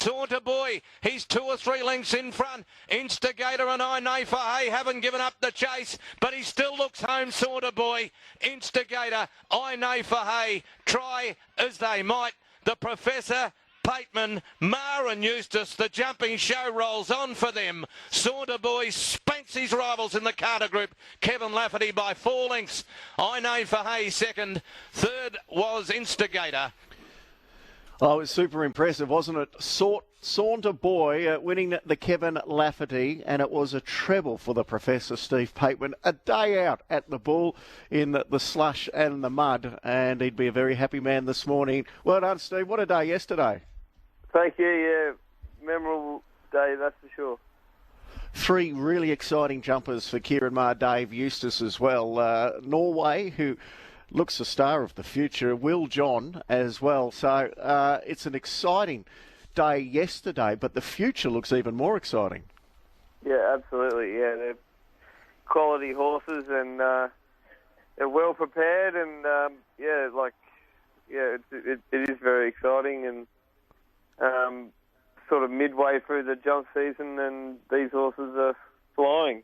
Saunter Boy, he's 2 or 3 lengths in front. Instigator and I Know for Hay haven't given up the chase, but he still looks home, Saunter Boy. Instigator, I Know for Hay, try as they might. The Professor, Pateman, Marr and Eustace, the jumping show rolls on for them. Saunter Boy spanks his rivals in the Carter group. Kevin Lafferty by 4 lengths. I Know for Hay second. Third was Instigator. Oh, it was super impressive, wasn't it? Saunter Boy winning the Kevin Lafferty, and it was a treble for the Professor Steve Pateman. A day out at the Bull in the slush and the mud, and he'd be a very happy man this morning. Well done, Steve. What a day yesterday. Thank you, yeah. Memorable day, that's for sure. 3 really exciting jumpers for Kieran Maher, Dave Eustace as well. Norway, who looks a star of the future, Will John as well. So it's an exciting day yesterday, but the future looks even more exciting. Yeah, absolutely. Yeah, they're quality horses, and they're well prepared, and it is very exciting, and sort of midway through the jump season, and these horses are flying.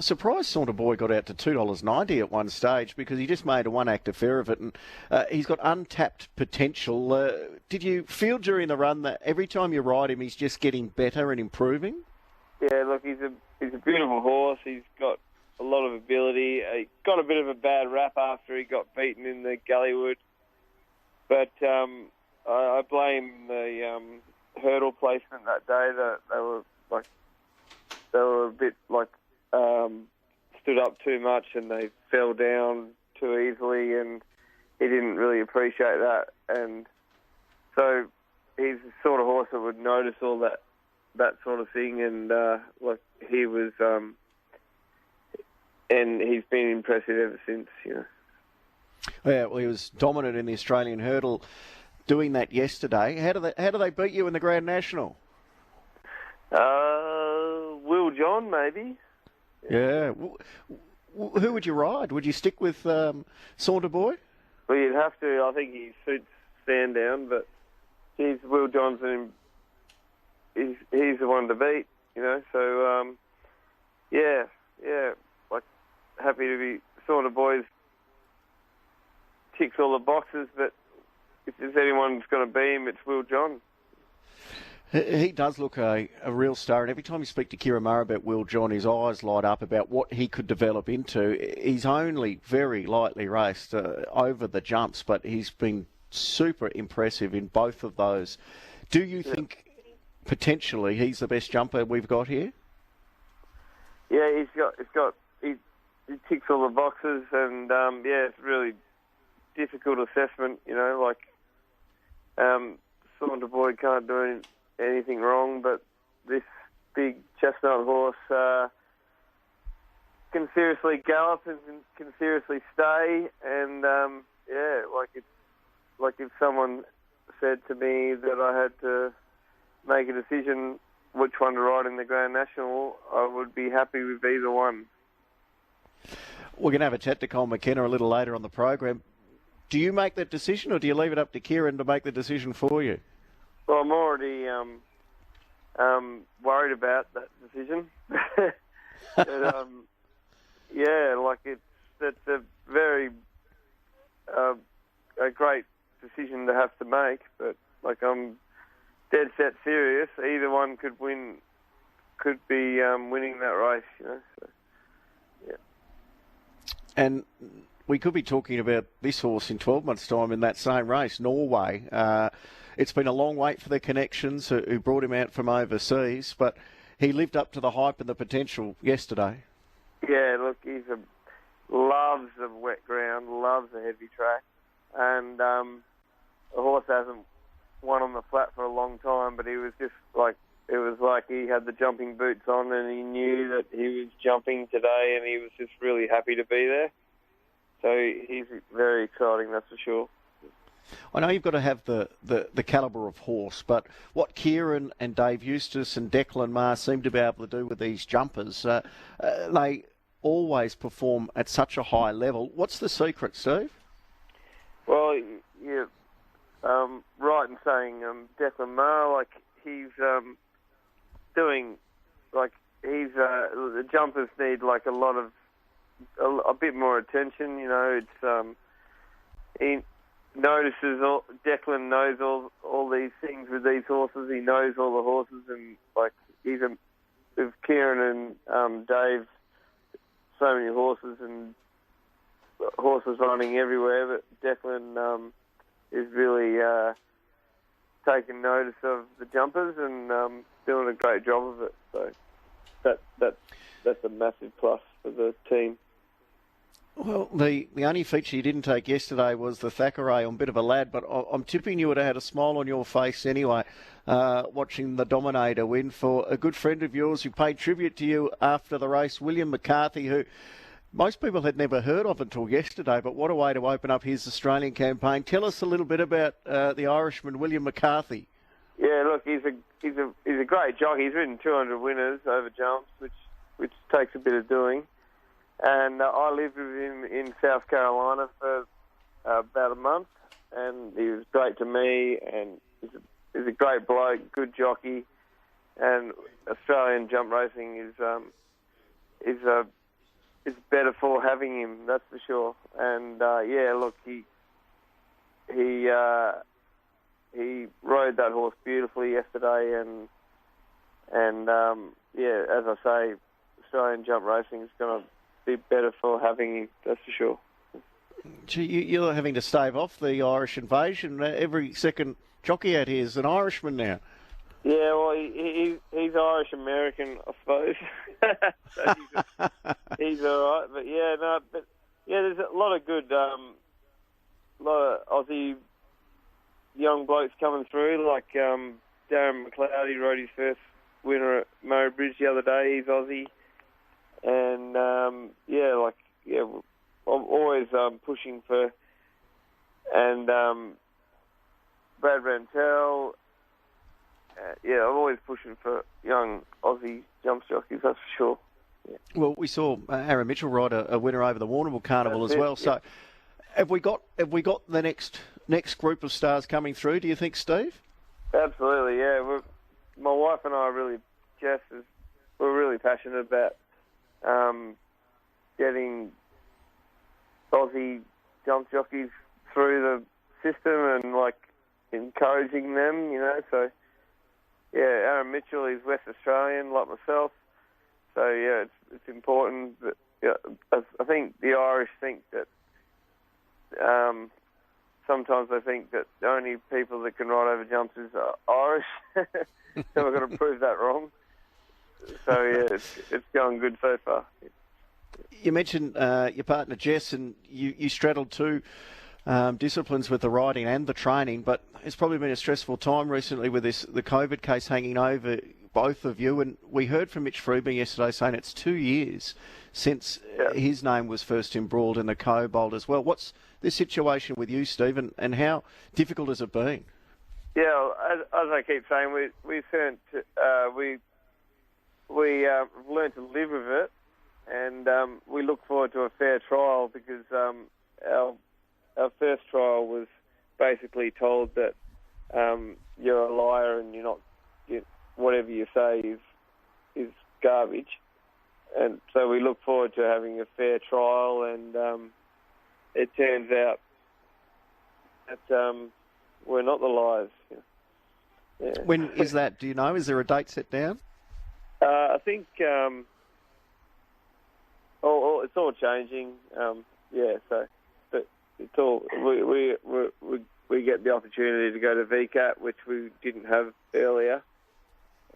Surprised Saunter Boy got out to $2.90 at one stage, because he just made a one-act affair of it, and he's got untapped potential. Did you feel during the run that every time you ride him, he's just getting better and improving? Yeah, look, he's a beautiful horse. He's got a lot of ability. He got a bit of a bad rap after he got beaten in the Gullywood, but I blame the hurdle placement that day. That they were a bit like. Stood up too much, and they fell down too easily, and he didn't really appreciate that. And so he's the sort of horse that would notice all that sort of thing, and he was, and he's been impressive ever since, you know. Yeah, well, he was dominant in the Australian hurdle doing that yesterday. How do they beat you in the Grand National? Will John, maybe. Yeah. Who would you ride? Would you stick with Saunter Boy? Well, you'd have to. I think he suits Sandown, but Will Johnson, he's the one to beat, you know. So, yeah, like, happy to be Saunter Boy's ticks all the boxes, but if there's anyone who's going to beat him, it's Will John. He does look a real star, and every time you speak to Kieran Maher about Will John, his eyes light up about what he could develop into. He's only very lightly raced over the jumps, but he's been super impressive in both of those. Do you think potentially he's the best jumper we've got here? Yeah, he ticks all the boxes, and it's really difficult assessment. You know, like Saunter Boy can't do anything wrong, but this big chestnut horse can seriously gallop and can seriously stay, and like if someone said to me that I had to make a decision which one to ride in the Grand National, I would be happy with either one. We're going to have a chat to Cole McKenna a little later on the program. Do you make that decision, or do you leave it up to Kieran to make the decision for you? Well, I'm already worried about that decision. But, it's a very a great decision to have to make. But like, I'm dead set serious. Either one could win, could be winning that race. You know. So, yeah. And we could be talking about this horse in 12 months' time in that same race, Norway. It's been a long wait for the connections who brought him out from overseas, but he lived up to the hype and the potential yesterday. Yeah, look, loves the wet ground, loves the heavy track, and the horse hasn't won on the flat for a long time, but he was just like, it was like he had the jumping boots on, and he knew that he was jumping today, and he was just really happy to be there. So he's very exciting, that's for sure. I know you've got to have the calibre of horse, but what Kieran and Dave Eustace and Declan Maher seem to be able to do with these jumpers, they always perform at such a high level. What's the secret, Steve? Well, yeah, right in saying Declan Maher, like he's doing, like the jumpers need like a bit more attention. You know, it's he notices Declan knows all these things with these horses. He knows all the horses, and like even with Kieran and Dave, so many horses and horses running everywhere. But Declan is really taking notice of the jumpers and doing a great job of it. So that's a massive plus for the team. Well, the only feature you didn't take yesterday was the Thackeray on Bit of a Lad, but I'm tipping you would have had a smile on your face anyway, watching the Dominator win for a good friend of yours who paid tribute to you after the race, William McCarthy, who most people had never heard of until yesterday, but what a way to open up his Australian campaign. Tell us a little bit about the Irishman, William McCarthy. Yeah, look, he's a great jockey. He's ridden 200 winners over jumps, which takes a bit of doing. And I lived with him in South Carolina for about a month, and he was great to me, and he's a great bloke, good jockey, and Australian jump racing is better for having him, that's for sure. And yeah, look, he rode that horse beautifully yesterday, and yeah, as I say, Australian jump racing is going to be better for having him, that's for sure. Gee, you're having to stave off the Irish invasion. Every second jockey out here is an Irishman now. Yeah, well, he's Irish-American, I suppose. So he's all right. But yeah, there's a lot of good, lot of Aussie young blokes coming through, like Darren McLeod. He rode his first winner at Murray Bridge the other day. He's Aussie. And I'm always pushing for, and Brad Rantel. I'm always pushing for young Aussie jump jockeys, that's for sure. Yeah. Well, we saw Aaron Mitchell ride a winner over the Warrnambool Carnival as well. Yeah. So, have we got the next group of stars coming through? Do you think, Steve? Absolutely, yeah. My wife and I really, Jess, we're really passionate about getting Aussie jump jockeys through the system and like encouraging them, you know. So yeah, Aaron Mitchell is West Australian like myself. So yeah, it's important. But yeah, I think the Irish think that sometimes they think that the only people that can ride over jumps is Irish. So we've got to prove that wrong. So yeah, it's going good so far. You mentioned your partner Jess, and you straddled two disciplines with the riding and the training, but it's probably been a stressful time recently with the COVID case hanging over both of you. And we heard from Mitch Freeman yesterday saying it's 2 years since his name was first embroiled in the Cobalt as well. What's the situation with you, Stephen, and how difficult has it been? Yeah, as I keep saying, we've learned to live with it, and we look forward to a fair trial because our first trial was basically told that you're a liar and whatever you say is garbage, and so we look forward to having a fair trial, and it turns out that we're not the liars. Yeah. When is that? Do you know? Is there a date set down? I think it's all changing. So but it's all we get the opportunity to go to VCAT, which we didn't have earlier,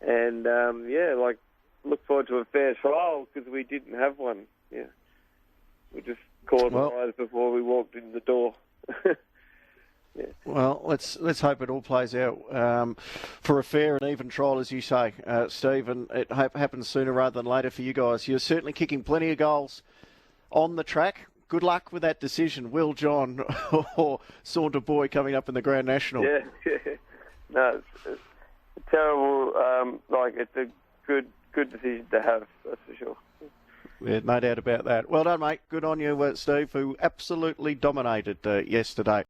and look forward to a fair trial because we didn't have one. Yeah, we just caught our eyes before we walked in the door. Yeah. Well, let's hope it all plays out for a fair and even trial, as you say, Steve, and it happens sooner rather than later for you guys. You're certainly kicking plenty of goals on the track. Good luck with that decision, Will John or Saunter Boy coming up in the Grand National. Yeah. No, it's terrible. It's a good decision to have, that's for sure. Yeah, no doubt about that. Well done, mate. Good on you, Steve, who absolutely dominated yesterday.